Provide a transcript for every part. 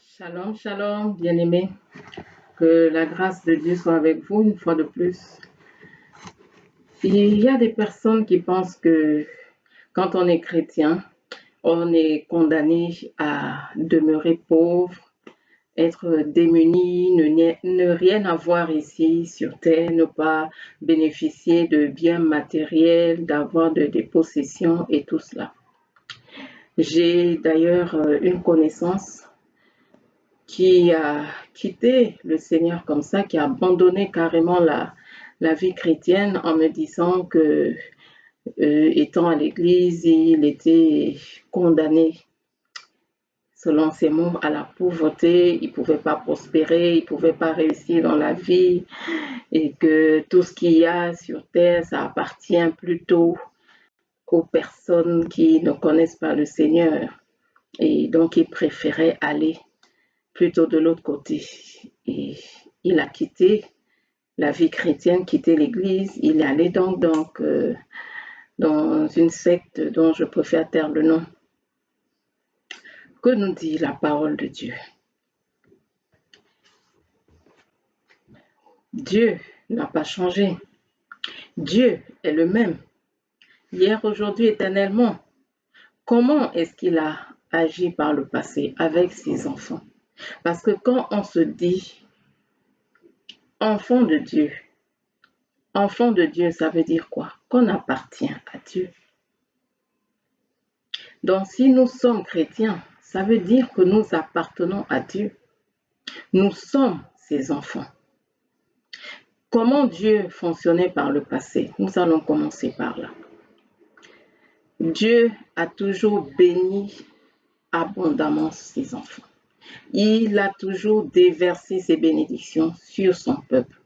Shalom, shalom, bien-aimés. Que la grâce de Dieu soit avec vous une fois de plus. Il y a des personnes qui pensent que quand on est chrétien, on est condamné à demeurer pauvre, être démuni, ne rien avoir ici sur terre, ne pas bénéficier de biens matériels, d'avoir des possessions et tout cela. J'ai d'ailleurs une connaissance qui a quitté le Seigneur comme ça, qui a abandonné carrément la vie chrétienne en me disant que, étant à l'église, il était condamné, selon ses mots, à la pauvreté. Il ne pouvait pas prospérer, il ne pouvait pas réussir dans la vie et que tout ce qu'il y a sur terre, ça appartient plutôt aux personnes qui ne connaissent pas le Seigneur. Et donc, il préférait aller plutôt de l'autre côté. Et il a quitté la vie chrétienne, quitté l'église. Il est allé donc dans une secte dont je préfère taire le nom. Que nous dit la parole de Dieu? Dieu n'a pas changé. Dieu est le même, hier, aujourd'hui, éternellement. Comment est-ce qu'il a agi par le passé avec ses enfants? Parce que quand on se dit enfant de Dieu, ça veut dire quoi? Qu'on appartient à Dieu. Donc, si nous sommes chrétiens, ça veut dire que nous appartenons à Dieu. Nous sommes ses enfants. Comment Dieu fonctionnait par le passé? Nous allons commencer par là. Dieu a toujours béni abondamment ses enfants. Il a toujours déversé ses bénédictions sur son peuple.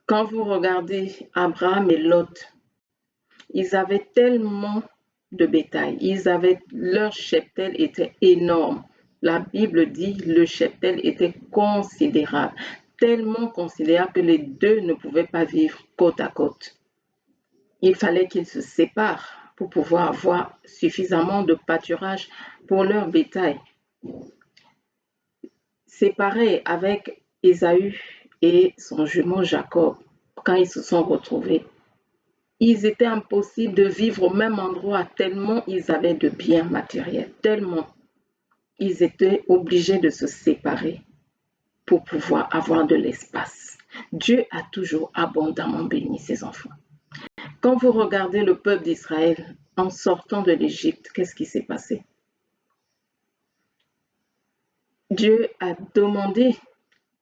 Quand vous regardez Abraham et Lot, ils avaient tellement de bétail, leur cheptel était énorme. La Bible dit que le cheptel était considérable, tellement considérable que les deux ne pouvaient pas vivre côte à côte. Il fallait qu'ils se séparent pour pouvoir avoir suffisamment de pâturage pour leur bétail. C'est pareil avec Ésaü et son jumeau Jacob, quand ils se sont retrouvés. Il était impossible de vivre au même endroit tellement ils avaient de biens matériels, tellement ils étaient obligés de se séparer pour pouvoir avoir de l'espace. Dieu a toujours abondamment béni ses enfants. Quand vous regardez le peuple d'Israël en sortant de l'Égypte, qu'est-ce qui s'est passé? Dieu a demandé,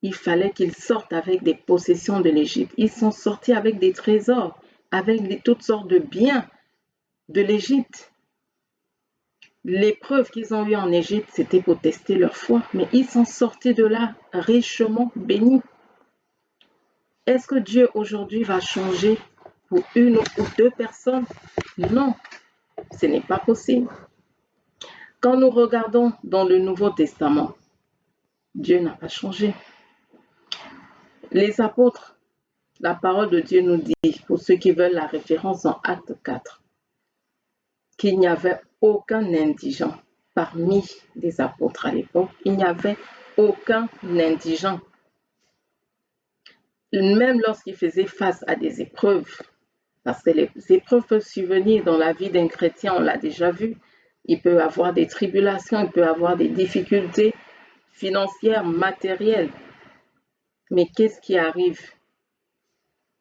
il fallait qu'ils sortent avec des possessions de l'Égypte. Ils sont sortis avec des trésors, avec toutes sortes de biens de l'Égypte. L'épreuve qu'ils ont eue en Égypte, c'était pour tester leur foi, mais ils sont sortis de là richement bénis. Est-ce que Dieu aujourd'hui va changer pour une ou deux personnes? Non, ce n'est pas possible. Quand nous regardons dans le Nouveau Testament, Dieu n'a pas changé. Les apôtres, la parole de Dieu nous dit, pour ceux qui veulent la référence en Acte 4, qu'il n'y avait aucun indigent parmi les apôtres à l'époque. Il n'y avait aucun indigent. Même lorsqu'ils faisaient face à des épreuves, parce que les épreuves peuvent survenir dans la vie d'un chrétien, on l'a déjà vu. Il peut avoir des tribulations, il peut avoir des difficultés financières, matérielles. Mais qu'est-ce qui arrive?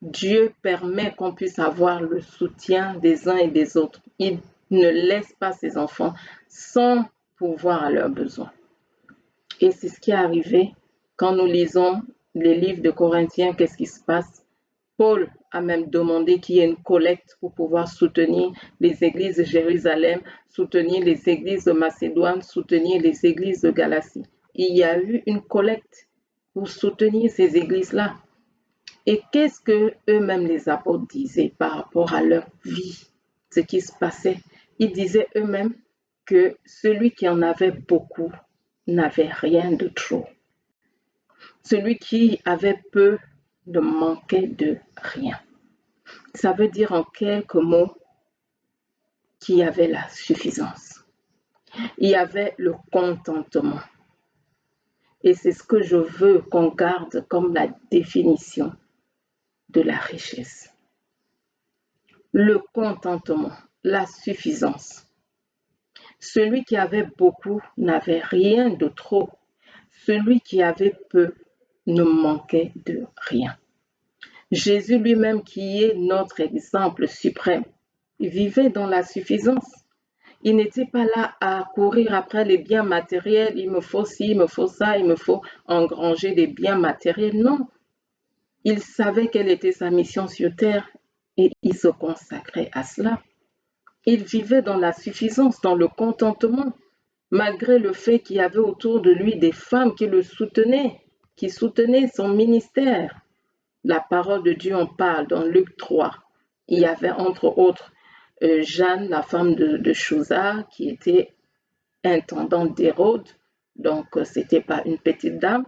Dieu permet qu'on puisse avoir le soutien des uns et des autres. Il ne laisse pas ses enfants sans pourvoir à leurs besoins. Et c'est ce qui est arrivé quand nous lisons les livres de Corinthiens. Qu'est-ce qui se passe? Paul a même demandé qu'il y ait une collecte pour pouvoir soutenir les églises de Jérusalem, soutenir les églises de Macédoine, soutenir les églises de Galatie. Il y a eu une collecte pour soutenir ces églises-là. Et qu'est-ce que eux-mêmes les apôtres disaient par rapport à leur vie, ce qui se passait? Ils disaient eux-mêmes que celui qui en avait beaucoup n'avait rien de trop. Celui qui avait peu ne manquait de rien. Ça veut dire en quelques mots qu'il y avait la suffisance. Il y avait le contentement. Et c'est ce que je veux qu'on garde comme la définition de la richesse. Le contentement, la suffisance. Celui qui avait beaucoup n'avait rien de trop. Celui qui avait peu ne manquait de rien. Jésus lui-même, qui est notre exemple suprême, vivait dans la suffisance. Il n'était pas là à courir après les biens matériels. Il me faut ci, il me faut ça, il me faut engranger des biens matériels. Non, il savait quelle était sa mission sur terre et il se consacrait à cela. Il vivait dans la suffisance, dans le contentement, malgré le fait qu'il y avait autour de lui des femmes qui le soutenaient, qui soutenaient son ministère. La parole de Dieu en parle dans Luc 3. Il y avait entre autres Jeanne, la femme de Chuza, qui était intendante d'Hérode, donc c'était pas une petite dame.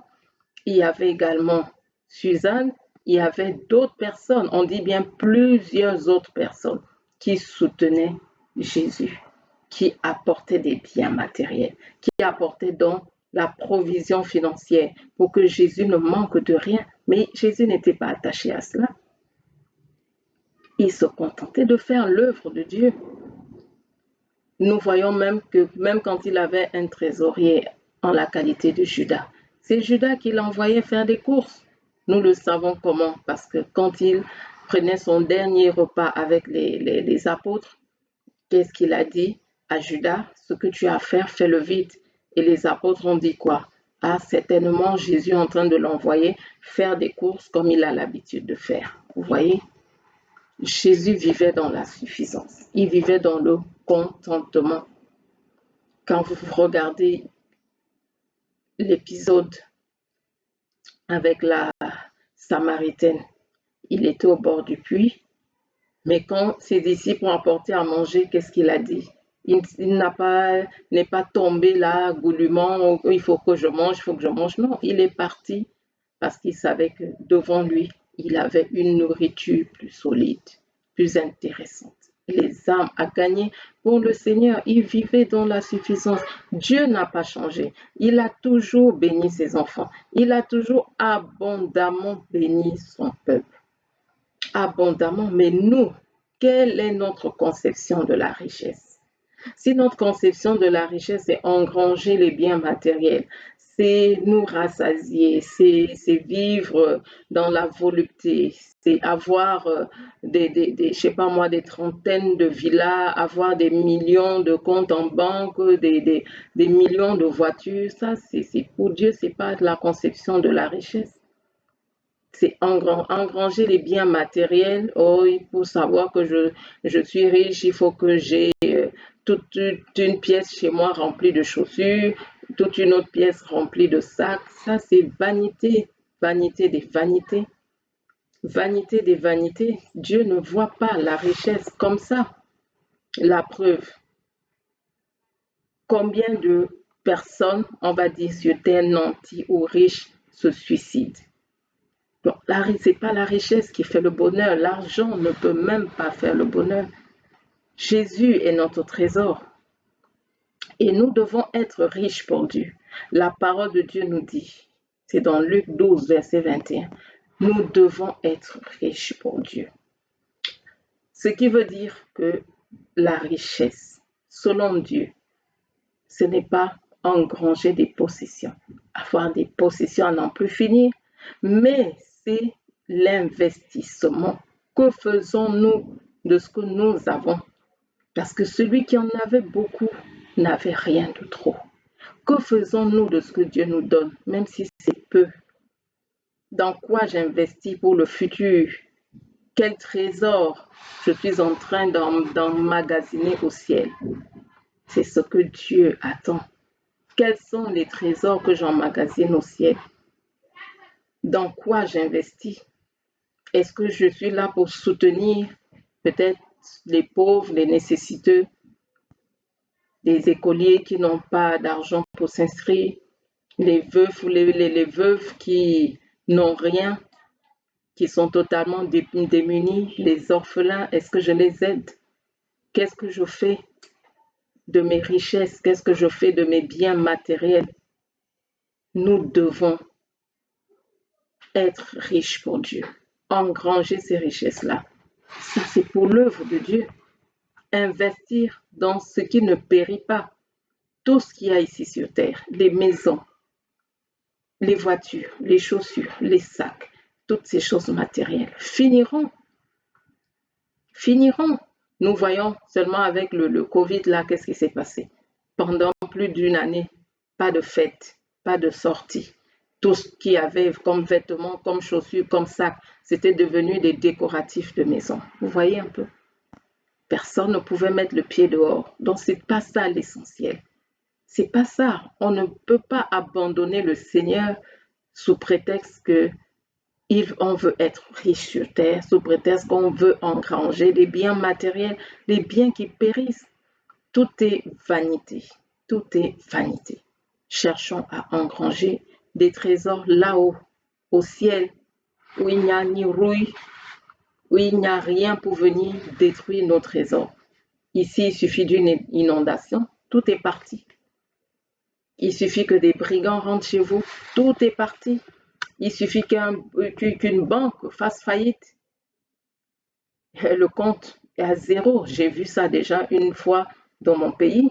Il y avait également Suzanne, il y avait d'autres personnes, on dit bien plusieurs autres personnes qui soutenaient Jésus, qui apportaient des biens matériels, qui apportaient donc la provision financière pour que Jésus ne manque de rien. Mais Jésus n'était pas attaché à cela. Il se contentait de faire l'œuvre de Dieu. Nous voyons même que même quand il avait un trésorier en la qualité de Judas, c'est Judas qui l'envoyait faire des courses. Nous le savons comment, parce que quand il prenait son dernier repas avec les apôtres, qu'est-ce qu'il a dit à Judas? Ce que tu as à faire, fais-le vite. Et les apôtres ont dit quoi? Ah, certainement, Jésus est en train de l'envoyer faire des courses comme il a l'habitude de faire. Vous voyez? Jésus vivait dans la suffisance. Il vivait dans le contentement. Quand vous regardez l'épisode avec la Samaritaine, il était au bord du puits, mais quand ses disciples ont apporté à manger, qu'est-ce qu'il a dit? Il n'est pas tombé là goulûment, il faut que je mange, il faut que je mange. Non, il est parti parce qu'il savait que devant lui, il avait une nourriture plus solide, plus intéressante. Les âmes à gagner pour le Seigneur. Il vivait dans la suffisance. Dieu n'a pas changé. Il a toujours béni ses enfants. Il a toujours abondamment béni son peuple. Abondamment. Mais nous, quelle est notre conception de la richesse? Si notre conception de la richesse est engranger les biens matériels, c'est nous rassasier, c'est vivre dans la volupté, c'est avoir je sais pas moi, des trentaines de villas, avoir des millions de comptes en banque, des millions de voitures. Ça, c'est pour Dieu, c'est pas la conception de la richesse. C'est engranger les biens matériels. Oh, pour savoir que je suis riche, il faut que j'ai toute une pièce chez moi remplie de chaussures, toute une autre pièce remplie de sacs. Ça, c'est vanité, vanité des vanités. Vanité des vanités. Dieu ne voit pas la richesse comme ça. La preuve, combien de personnes, on va dire sur terre, nantis ou riches, se suicident? Donc, ce n'est pas la richesse qui fait le bonheur. L'argent ne peut même pas faire le bonheur. Jésus est notre trésor. Et nous devons être riches pour Dieu. La parole de Dieu nous dit, c'est dans Luc 12, verset 21, nous devons être riches pour Dieu. Ce qui veut dire que la richesse, selon Dieu, ce n'est pas engranger des possessions, avoir des possessions à n'en plus finir, mais c'est l'investissement. Que faisons-nous de ce que nous avons? Parce que celui qui en avait beaucoup n'avait rien de trop. Que faisons-nous de ce que Dieu nous donne, même si c'est peu? Dans quoi j'investis pour le futur? Quel trésor je suis en train d'emmagasiner au ciel? C'est ce que Dieu attend. Quels sont les trésors que j'emmagasine au ciel? Dans quoi j'investis? Est-ce que je suis là pour soutenir peut-être les pauvres, les nécessiteux, les écoliers qui n'ont pas d'argent pour s'inscrire, les veufs ou les veuves qui n'ont rien, qui sont totalement démunis, les orphelins? Est-ce que je les aide? Qu'est-ce que je fais de mes richesses? Qu'est-ce que je fais de mes biens matériels? Nous devons être riches pour Dieu, engranger ces richesses-là. Ça, c'est pour l'œuvre de Dieu. Investir dans ce qui ne périt pas. Tout ce qu'il y a ici sur terre, les maisons, les voitures, les chaussures, les sacs, toutes ces choses matérielles finiront. Nous voyons seulement avec le Covid là, qu'est-ce qui s'est passé? Pendant plus d'une année, pas de fête, pas de sortie. Tout ce qu'il y avait comme vêtements, comme chaussures, comme sacs, c'était devenu des décoratifs de maison. Vous voyez un peu? Personne ne pouvait mettre le pied dehors. Donc, c'est pas ça l'essentiel. C'est pas ça. On ne peut pas abandonner le Seigneur sous prétexte que on veut être riche sur terre, sous prétexte qu'on veut engranger des biens matériels, des biens qui périssent. Tout est vanité. Tout est vanité. Cherchons à engranger des trésors là-haut, au ciel, où il n'y a ni rouille, où il n'y a rien pour venir détruire nos trésors. Ici, il suffit d'une inondation, tout est parti. Il suffit que des brigands rentrent chez vous, tout est parti. Il suffit qu'une banque fasse faillite. Le compte est à zéro. J'ai vu ça déjà une fois dans mon pays.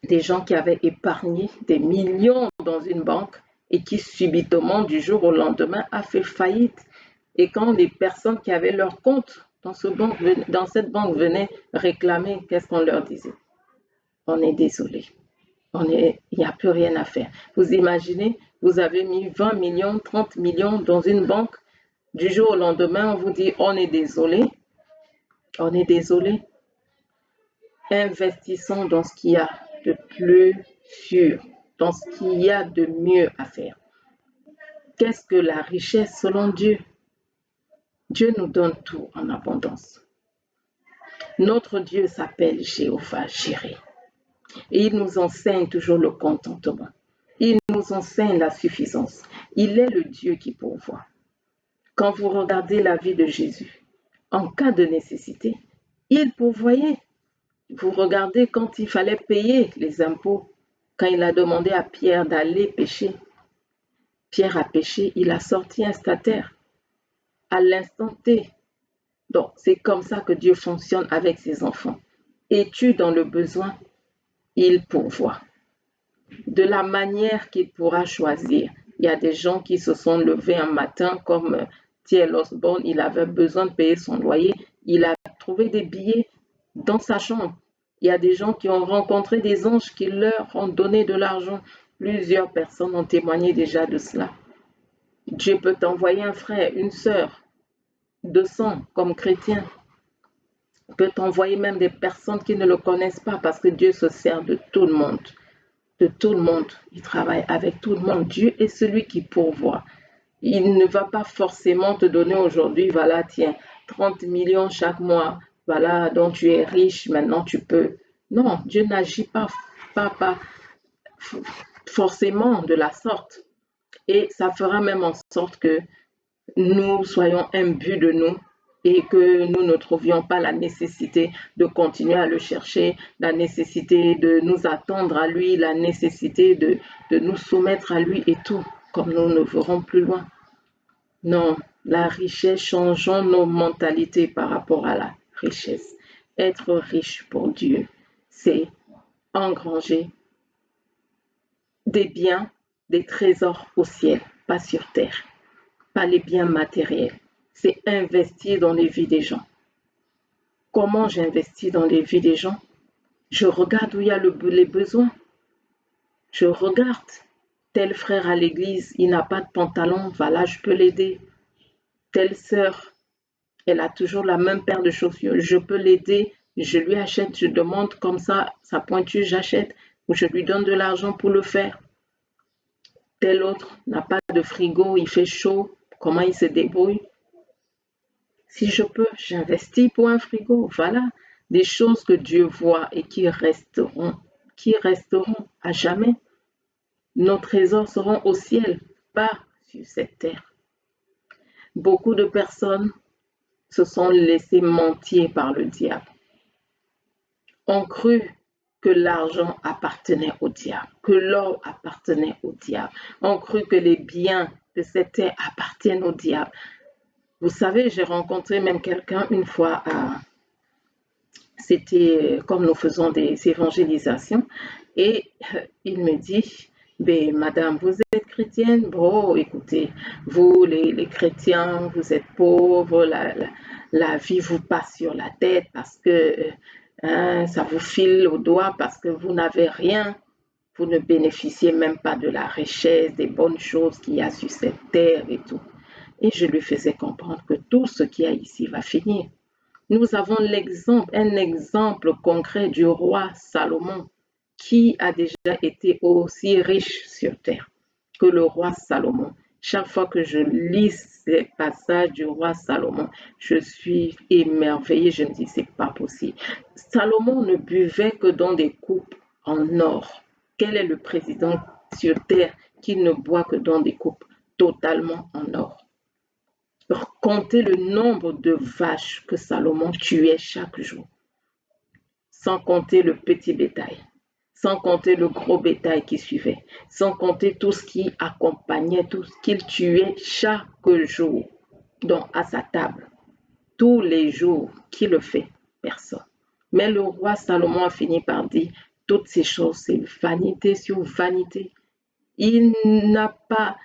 Des gens qui avaient épargné des millions dans une banque et qui subitement, du jour au lendemain, a fait faillite. Et quand les personnes qui avaient leur compte dans cette banque venaient réclamer, qu'est-ce qu'on leur disait? On est désolé. Il n'y a plus rien à faire. Vous imaginez, vous avez mis 20 millions, 30 millions dans une banque. Du jour au lendemain, on vous dit, on est désolé. On est désolé. Investissons dans ce qu'il y a de plus sûr, dans ce qu'il y a de mieux à faire. Qu'est-ce que la richesse selon Dieu? Dieu nous donne tout en abondance. Notre Dieu s'appelle Jéhovah Jireh. Et il nous enseigne toujours le contentement. Il nous enseigne la suffisance. Il est le Dieu qui pourvoit. Quand vous regardez la vie de Jésus, en cas de nécessité, il pourvoyait. Vous regardez quand il fallait payer les impôts, quand il a demandé à Pierre d'aller pêcher. Pierre a pêché, il a sorti un statère à l'instant T. Donc, c'est comme ça que Dieu fonctionne avec ses enfants. Es-tu dans le besoin? Il pourvoit. De la manière qu'il pourra choisir. Il y a des gens qui se sont levés un matin comme T.L. Osborne, il avait besoin de payer son loyer. Il a trouvé des billets dans sa chambre. Il y a des gens qui ont rencontré des anges qui leur ont donné de l'argent. Plusieurs personnes ont témoigné déjà de cela. Dieu peut t'envoyer un frère, une sœur de sang comme chrétien. Il peut t'envoyer même des personnes qui ne le connaissent pas parce que Dieu se sert de tout le monde. De tout le monde. Il travaille avec tout le monde. Dieu est celui qui pourvoit. Il ne va pas forcément te donner aujourd'hui, voilà, tiens, 30 millions chaque mois, voilà, donc tu es riche, maintenant tu peux. Non, Dieu n'agit pas forcément de la sorte. Et ça fera même en sorte que nous soyons imbus de nous et que nous ne trouvions pas la nécessité de continuer à le chercher, la nécessité de nous attendre à lui, la nécessité de nous soumettre à lui et tout, comme nous ne verrons plus loin. Non, la richesse, changeons nos mentalités par rapport à la richesse. Être riche pour Dieu, c'est engranger des biens, des trésors au ciel, pas sur terre, pas les biens matériels. C'est investir dans les vies des gens. Comment j'investis dans les vies des gens? Je regarde où il y a les besoins. Je regarde. Tel frère à l'église, il n'a pas de pantalon, voilà, je peux l'aider. Telle sœur, elle a toujours la même paire de chaussures, je peux l'aider, je lui achète, je demande comme ça, sa pointure, j'achète, ou je lui donne de l'argent pour le faire. Tel autre n'a pas de frigo, il fait chaud, comment il se débrouille? Si je peux, j'investis pour un frigo. Voilà, des choses que Dieu voit et qui resteront à jamais. Nos trésors seront au ciel, pas sur cette terre. Beaucoup de personnes se sont laissées mentir par le diable. Ont cru que l'argent appartenait au diable, que l'or appartenait au diable. On crut que les biens de cette terre appartiennent au diable. Vous savez, j'ai rencontré même quelqu'un une fois c'était comme nous faisons des évangélisations, et il me dit, ben, madame, vous êtes chrétienne? Bon, écoutez, vous, les chrétiens, vous êtes pauvres, la vie vous passe sur la tête parce que ça vous file au doigt parce que vous n'avez rien, vous ne bénéficiez même pas de la richesse, des bonnes choses qu'il y a sur cette terre et tout. Et je lui faisais comprendre que tout ce qu'il y a ici va finir. Nous avons un exemple concret du roi Salomon qui a déjà été aussi riche sur terre que le roi Salomon. Chaque fois que je lis ces passages du roi Salomon, je suis émerveillée. Je me dis, c'est pas possible. Salomon ne buvait que dans des coupes en or. Quel est le président sur terre qui ne boit que dans des coupes totalement en or? Compter le nombre de vaches que Salomon tuait chaque jour, sans compter le petit bétail, sans compter le gros bétail qui suivait, sans compter tout ce qui accompagnait, tout ce qu'il tuait chaque jour, donc à sa table, tous les jours. Qui le fait? Personne. Mais le roi Salomon a fini par dire, toutes ces choses, c'est vanité sur vanité. Il n'a pas,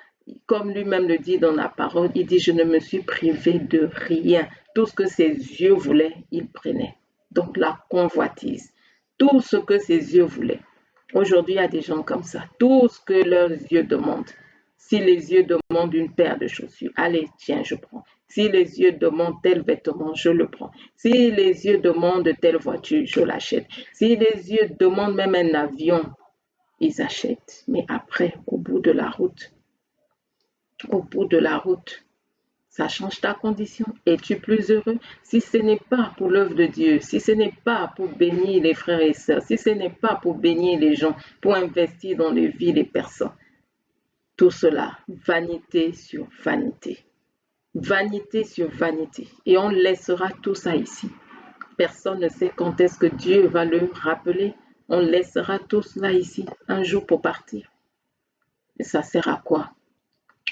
comme lui-même le dit dans la parole, il dit, je ne me suis privé de rien. Tout ce que ses yeux voulaient, il prenait. Donc la convoitise, tout ce que ses yeux voulaient. Aujourd'hui, il y a des gens comme ça. Tout ce que leurs yeux demandent. Si les yeux demandent une paire de chaussures, allez, tiens, je prends. Si les yeux demandent tel vêtement, je le prends. Si les yeux demandent telle voiture, je l'achète. Si les yeux demandent même un avion, ils achètent. Mais après, au bout de la route, ça change ta condition. Es-tu plus heureux? Si ce n'est pas pour l'œuvre de Dieu, si ce n'est pas pour bénir les frères et sœurs, si ce n'est pas pour bénir les gens, pour investir dans les vies des personnes, tout cela, vanité sur vanité. Vanité sur vanité. Et on laissera tout ça ici. Personne ne sait quand est-ce que Dieu va le rappeler. On laissera tout cela ici, un jour pour partir. Et ça sert à quoi?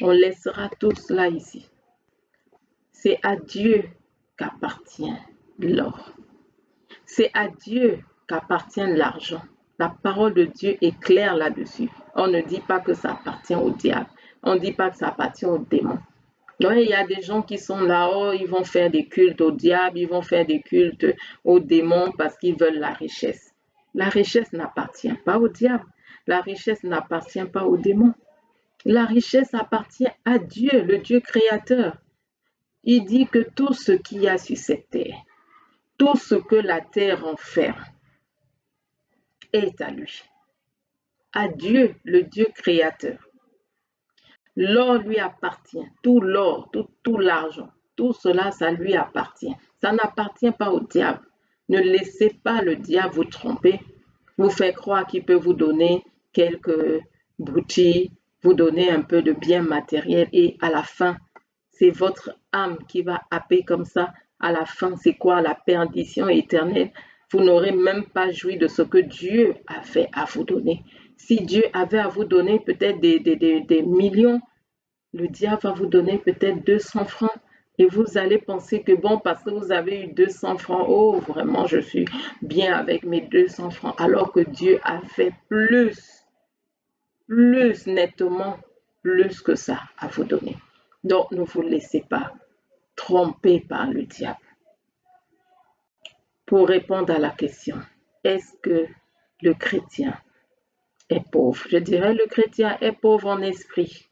On laissera tout cela ici. C'est à Dieu qu'appartient l'or. C'est à Dieu qu'appartient l'argent. La parole de Dieu est claire là-dessus. On ne dit pas que ça appartient au diable. On ne dit pas que ça appartient aux démons. Donc, il y a des gens qui sont là, oh, ils vont faire des cultes au diable, ils vont faire des cultes aux démons parce qu'ils veulent la richesse. La richesse n'appartient pas au diable. La richesse n'appartient pas aux démons. La richesse appartient à Dieu, le Dieu créateur. Il dit que tout ce qu'il y a sur cette terre, tout ce que la terre renferme, est à lui. À Dieu, le Dieu créateur. L'or lui appartient, tout l'or, tout l'argent, tout cela, ça lui appartient. Ça n'appartient pas au diable. Ne laissez pas le diable vous tromper, vous faire croire qu'il peut vous donner quelques boutiques, vous donner un peu de biens matériels et à la fin, c'est votre âme qui va happer comme ça. À la fin, c'est quoi? La perdition éternelle. Vous n'aurez même pas joui de ce que Dieu avait à vous donner. Si Dieu avait à vous donner peut-être des millions, le diable va vous donner peut-être 200 francs. Et vous allez penser que bon, parce que vous avez eu 200 francs, oh, vraiment, je suis bien avec mes 200 francs. Alors que Dieu a fait plus nettement, plus que ça à vous donner. Donc, ne vous laissez pas tromper par le diable. Pour répondre à la question, est-ce que le chrétien est pauvre? Je dirais le chrétien est pauvre en esprit,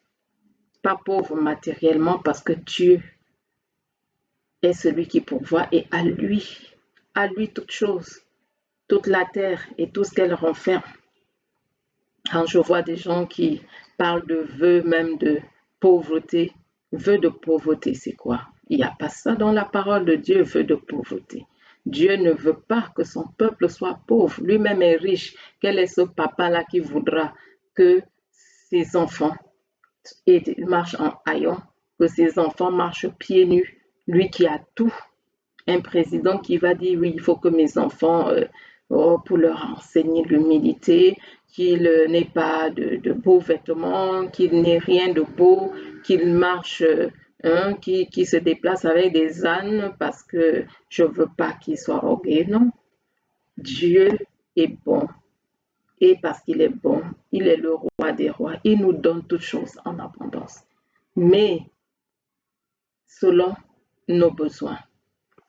pas pauvre matériellement parce que Dieu est celui qui pourvoit et à lui toute chose, toute la terre et tout ce qu'elle renferme. Quand je vois des gens qui parlent de vœux, même de pauvreté, vœux de pauvreté, c'est quoi? Il n'y a pas ça dans la parole de Dieu, vœux de pauvreté. Dieu ne veut pas que son peuple soit pauvre. Lui-même est riche. Quel est ce papa-là qui voudra que ses enfants marchent en haillons, que ses enfants marchent pieds nus? Lui qui a tout. Un président qui va dire, oui, il faut que mes enfants pour leur enseigner l'humilité, qu'il n'ait pas de beaux vêtements, qu'il n'ait rien de beau, qu'il marche, qui se déplace avec des ânes parce que je ne veux pas qu'il soit orgueilleux. Non, Dieu est bon. Et parce qu'il est bon, il est le roi des rois. Il nous donne toutes choses en abondance. Mais selon nos besoins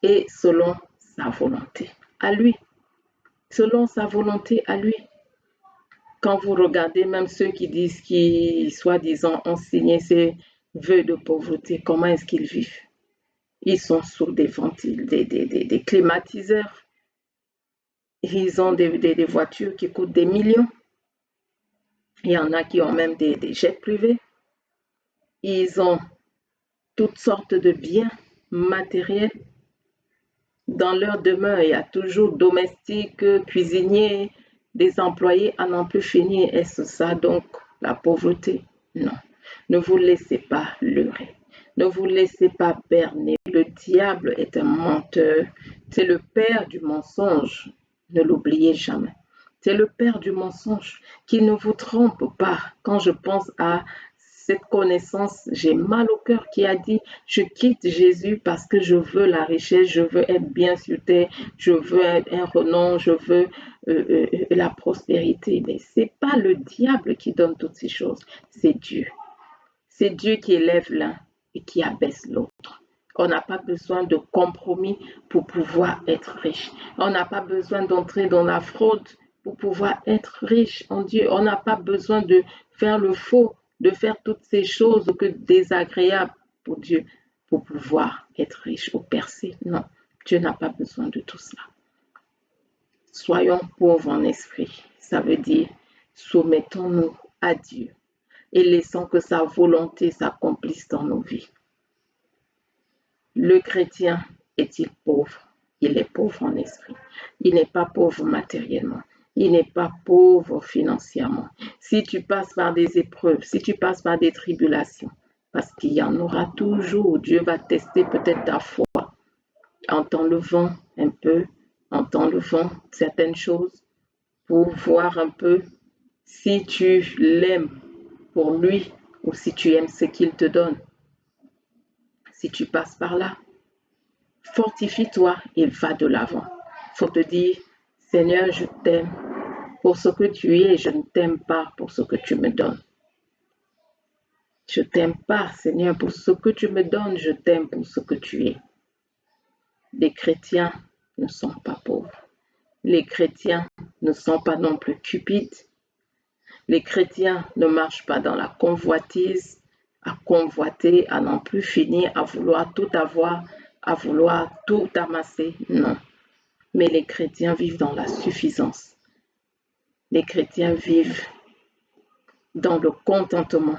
et selon sa volonté à lui. Selon sa volonté à lui. Quand vous regardez même ceux qui disent qu'ils, soi-disant, ont signé ces vœux de pauvreté, comment est-ce qu'ils vivent? Ils sont sous des ventiles, des climatiseurs. Ils ont des voitures qui coûtent des millions. Il y en a qui ont même des jets privés. Ils ont toutes sortes de biens matériels. Dans leur demeure, il y a toujours domestiques, cuisiniers, des employés à n'en plus finir. Est-ce ça donc la pauvreté? Non. Ne vous laissez pas leurrer. Ne vous laissez pas berner. Le diable est un menteur. C'est le père du mensonge. Ne l'oubliez jamais. C'est le père du mensonge qui ne vous trompe pas. Quand je pense à cette connaissance, j'ai mal au cœur qui a dit, je quitte Jésus parce que je veux la richesse, je veux être bien sur terre, je veux un renom, je veux la prospérité. Mais c'est pas le diable qui donne toutes ces choses, c'est Dieu. C'est Dieu qui élève l'un et qui abaisse l'autre. On n'a pas besoin de compromis pour pouvoir être riche. On n'a pas besoin d'entrer dans la fraude pour pouvoir être riche en Dieu. On n'a pas besoin de faire le faux, de faire toutes ces choses que désagréables pour Dieu pour pouvoir être riche ou percer. Non, Dieu n'a pas besoin de tout cela. Soyons pauvres en esprit. Ça veut dire soumettons-nous à Dieu et laissons que sa volonté s'accomplisse dans nos vies. Le chrétien est-il pauvre? Il est pauvre en esprit. Il n'est pas pauvre matériellement. Il n'est pas pauvre financièrement. Si tu passes par des épreuves, si tu passes par des tribulations, parce qu'il y en aura toujours, Dieu va tester peut-être ta foi en t'enlevant un peu, en t'enlevant certaines choses pour voir un peu si tu l'aimes pour lui ou si tu aimes ce qu'il te donne. Si tu passes par là, fortifie-toi et va de l'avant. Faut te dire, Seigneur, je t'aime pour ce que tu es, je ne t'aime pas pour ce que tu me donnes. Je t'aime pas, Seigneur, pour ce que tu me donnes, je t'aime pour ce que tu es. Les chrétiens ne sont pas pauvres. Les chrétiens ne sont pas non plus cupides. Les chrétiens ne marchent pas dans la convoitise, à convoiter, à n'en plus finir, à vouloir tout avoir, à vouloir tout amasser. Non. Mais les chrétiens vivent dans la suffisance. Les chrétiens vivent dans le contentement.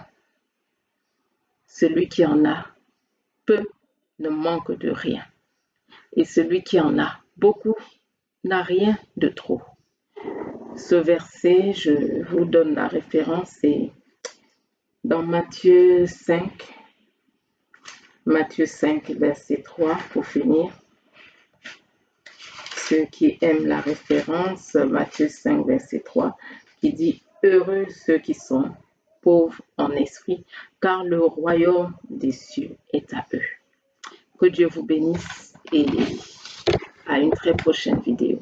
Celui qui en a peu ne manque de rien. Et celui qui en a beaucoup n'a rien de trop. Ce verset, je vous donne la référence, c'est dans Matthieu 5, verset 3, pour finir. Ceux qui aiment la référence, Matthieu 5, verset 3, qui dit « Heureux ceux qui sont pauvres en esprit, car le royaume des cieux est à eux. » Que Dieu vous bénisse et à une très prochaine vidéo.